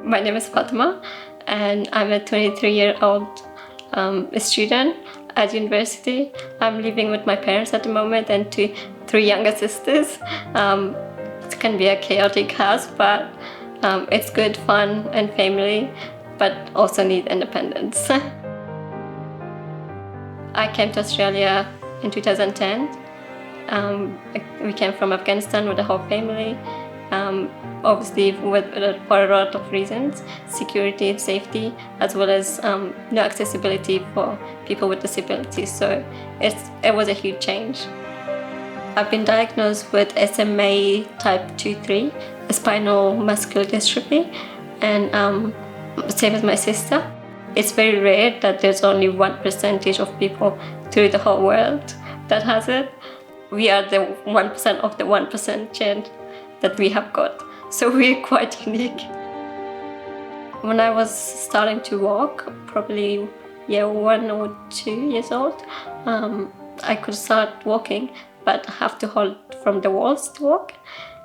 My name is Fathema, and I'm a 23-year-old student at university. I'm living with my parents at the moment and three younger sisters. It can be a chaotic house, but it's good, fun, and family, but also need independence. I came to Australia in 2010. We came from Afghanistan with the whole family. Obviously for a lot of reasons, security and safety, as well as no accessibility for people with disabilities. So it was a huge change. I've been diagnosed with SMA type 2-3, spinal muscular dystrophy, and same as my sister. It's very rare that there's only 1% of people through the whole world that has it. We are the 1% of the 1% chance that we have got. So we're quite unique. When I was starting to walk, probably 1 or 2 years old, I could start walking, but I have to hold from the walls to walk.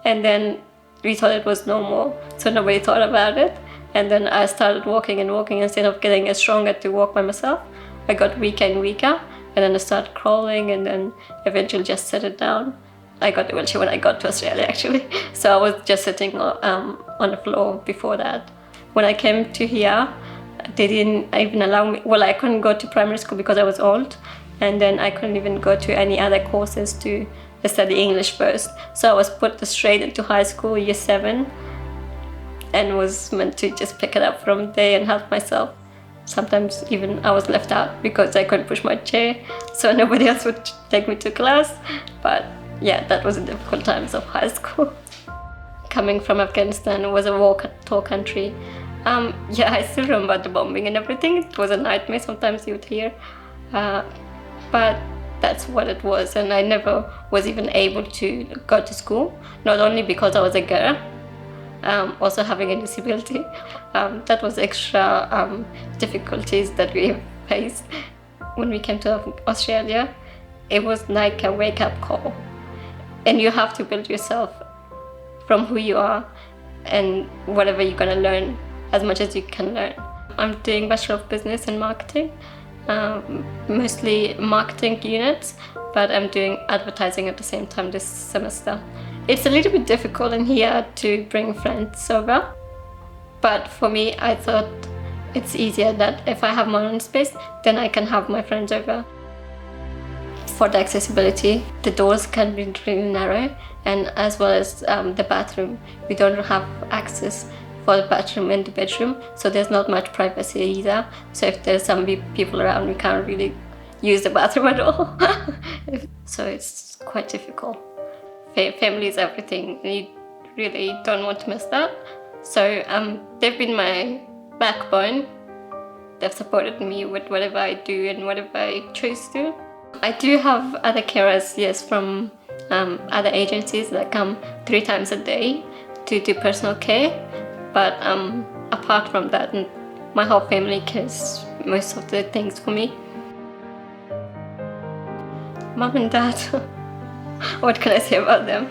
And then we thought it was normal, so nobody thought about it. And then I started walking and walking instead of getting stronger to walk by myself. I got weaker and weaker, and then I started crawling, and then eventually just set it down. I got the wheelchair when I got to Australia, actually. So I was just sitting on the floor before that. When I came to here, they didn't even allow me. Well, I couldn't go to primary school because I was old, and then I couldn't even go to any other courses to study English first. So I was put straight into high school, year 7, and was meant to just pick it up from there and help myself. Sometimes even I was left out because I couldn't push my chair, so nobody else would take me to class. But yeah, that was the difficult times of high school. Coming from Afghanistan, it was a war-torn country. Yeah, I still remember the bombing and everything. It was a nightmare, sometimes you would hear. But that's what it was, and I never was even able to go to school, not only because I was a girl, also having a disability. That was extra difficulties that we faced when we came to Australia. It was like a wake-up call, and you have to build yourself from who you are and whatever you're going to learn, as much as you can learn. I'm doing Bachelor of Business and Marketing, mostly marketing units, but I'm doing advertising at the same time this semester. It's a little bit difficult in here to bring friends over, but for me, I thought it's easier that if I have my own space, then I can have my friends over. For the accessibility, the doors can be really narrow, and as well as the bathroom, we don't have access for the bathroom in the bedroom, so there's not much privacy either. So if there's some people around, we can't really use the bathroom at all. So it's quite difficult. Family is everything, and you really don't want to miss that. So they've been my backbone. They've supported me with whatever I do and whatever I choose to. I do have other carers, yes, from other agencies that come 3 times a day to do personal care. But apart from that, my whole family cares most of the things for me. Mom and Dad, what can I say about them?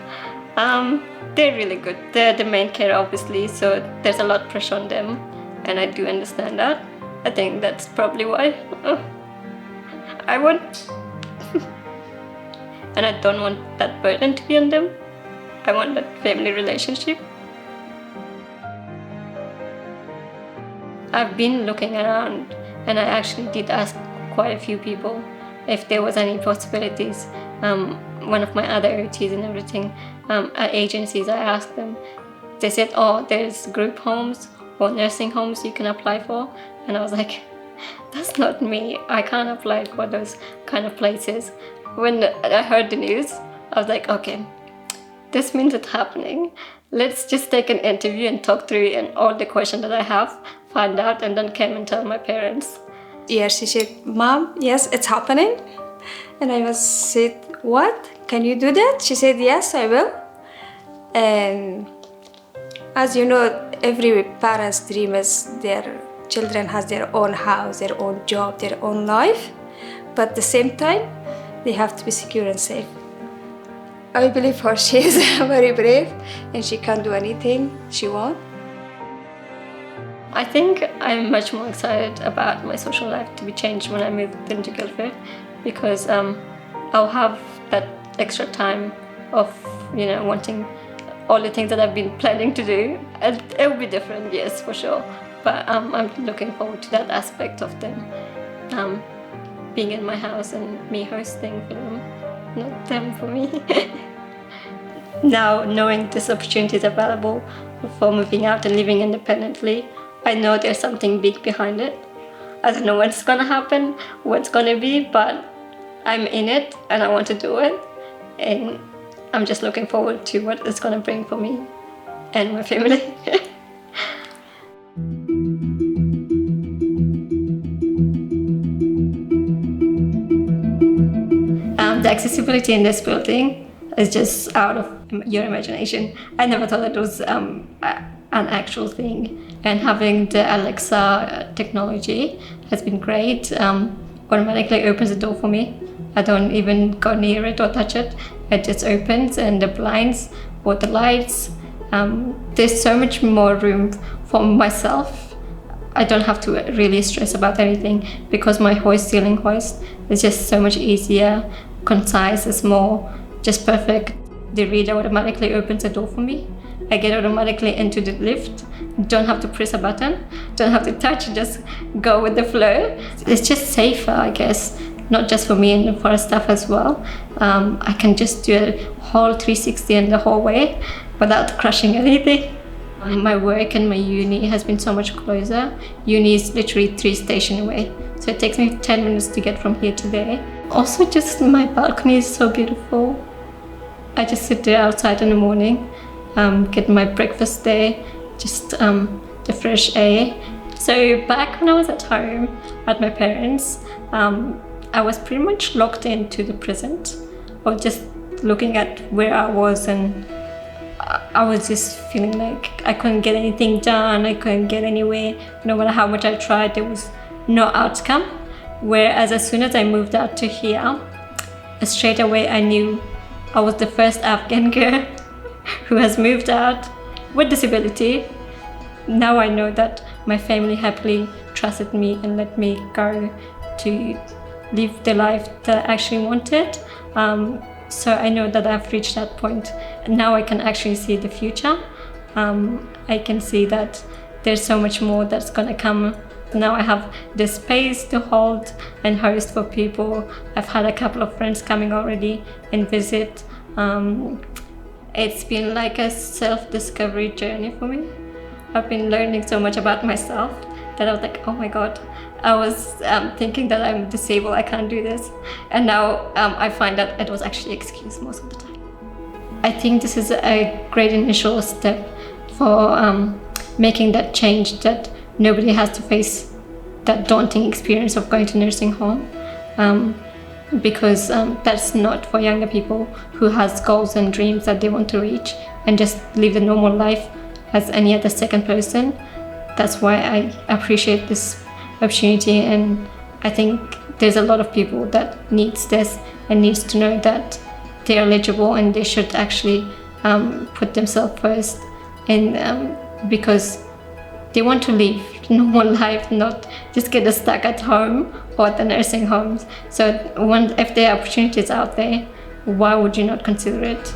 They're really good. They're the main carer, obviously, so there's a lot of pressure on them, and I do understand that. I think that's probably why I want and I don't want that burden to be on them. I want that family relationship. I've been looking around, and I actually did ask quite a few people if there was any possibilities. One of my other OTs and everything, at agencies, I asked them. They said, oh, there's group homes or nursing homes you can apply for. And I was like, that's not me. I can't apply for those kind of places. When I heard the news, I was like, okay, this means it's happening. Let's just take an interview and talk through and all the questions that I have, find out, and then come and tell my parents. Yeah, she said, Mom, yes, it's happening. And I said, what? Can you do that? She said, yes, I will. And as you know, every parent's dream is their children has their own house, their own job, their own life. But at the same time, they have to be secure and safe. I believe her. She is very brave, and she can do anything she wants. I think I'm much more excited about my social life to be changed when I moved into Guildford, because I'll have that extra time of, wanting all the things that I've been planning to do. It will be different, yes, for sure. But I'm looking forward to that aspect of them being in my house and me hosting for them, not them for me. Now, knowing this opportunity is available for moving out and living independently, I know there's something big behind it. I don't know what's gonna happen, what's gonna be, but I'm in it and I want to do it. And I'm just looking forward to what it's gonna bring for me and my family. The accessibility in this building is just out of your imagination. I never thought it was an actual thing. And having the Alexa technology has been great. Automatically opens the door for me. I don't even go near it or touch it. It just opens, and the blinds or the lights. There's so much more room for myself. I don't have to really stress about anything because my ceiling hoist is just so much easier, concise, it's more just perfect. The reader automatically opens the door for me. I get automatically into the lift. Don't have to press a button, don't have to touch, just go with the flow. It's just safer, I guess, not just for me and for staff as well. I can just do a whole 360 in the hallway without crushing anything. My work and my uni has been so much closer. Uni is literally 3 stations away, so it takes me 10 minutes to get from here to there. Also, just my balcony is so beautiful. I just sit there outside in the morning, get my breakfast there, just the fresh air. So back when I was at home at my parents', I was pretty much locked into the present, or just looking at where I was, and I was just feeling like I couldn't get anything done, I couldn't get anywhere. No matter how much I tried, there was no outcome. Whereas as soon as I moved out to here, straight away I knew I was the first Afghan girl who has moved out with disability. Now I know that my family happily trusted me and let me go to live the life that I actually wanted. So I know that I've reached that point. Now I can actually see the future. I can see that there's so much more that's gonna come. Now I have the space to hold and host for people. I've had a couple of friends coming already and visit. It's been like a self-discovery journey for me. I've been learning so much about myself that I was like, oh my God, I was thinking that I'm disabled, I can't do this. And now I find that it was actually an excuse most of the time. I think this is a great initial step for making that change, that nobody has to face that daunting experience of going to nursing home. Because that's not for younger people who has goals and dreams that they want to reach and just live the normal life as any other second person. That's why I appreciate this opportunity, and I think there's a lot of people that needs this and needs to know that they're eligible and they should actually put themselves first, and because they want to live a normal life, not just get stuck at home or at the nursing homes. So if there are opportunities out there, why would you not consider it?